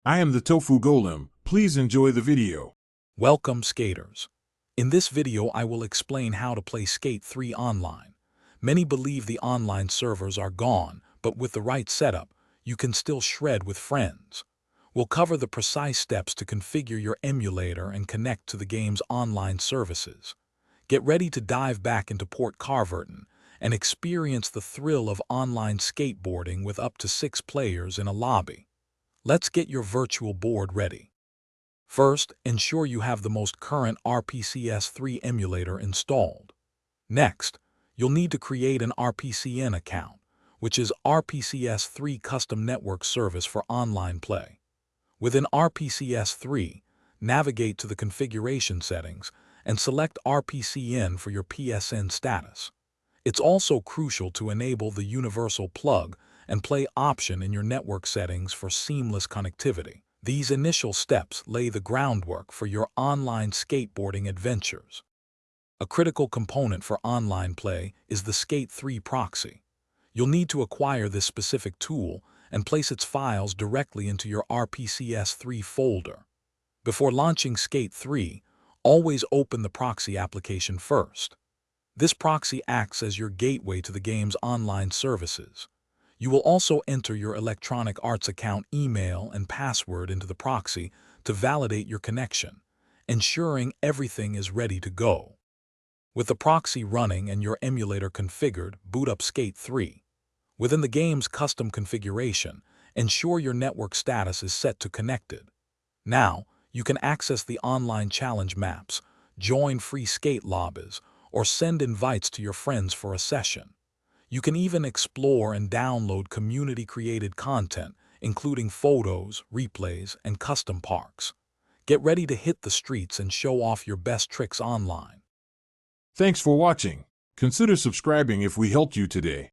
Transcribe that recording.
I am the Tofu Golem. Please enjoy the video. Welcome, skaters. In this video, I will explain how to play Skate 3 online. Many believe the online servers are gone, but with the right setup, you can still shred with friends. We'll cover the precise steps to configure your emulator and connect to the game's online services. Get ready to dive back into Port Carverton and experience the thrill of online skateboarding with up to 6 players in a lobby. Let's get your virtual board ready. First, ensure you have the most current RPCS3 emulator installed. Next, you'll need to create an RPCN account, which is RPCS3 Custom Network Service for online play. Within RPCS3, navigate to the configuration settings and select RPCN for your PSN status. It's also crucial to enable the universal plug and play option in your network settings for seamless connectivity. These initial steps lay the groundwork for your online skateboarding adventures. A critical component for online play is the Skate 3 proxy. You'll need to acquire this specific tool and place its files directly into your RPCS3 folder. Before launching Skate 3, always open the proxy application first. This proxy acts as your gateway to the game's online services. You will also enter your Electronic Arts account email and password into the proxy to validate your connection, ensuring everything is ready to go. With the proxy running and your emulator configured, boot up Skate 3. Within the game's custom configuration, ensure your network status is set to connected. Now, you can access the online challenge maps, join free skate lobbies, or send invites to your friends for a session. You can even explore and download community-created content, including photos, replays, and custom parks. Get ready to hit the streets and show off your best tricks online. Thanks for watching. Consider subscribing if we helped you today.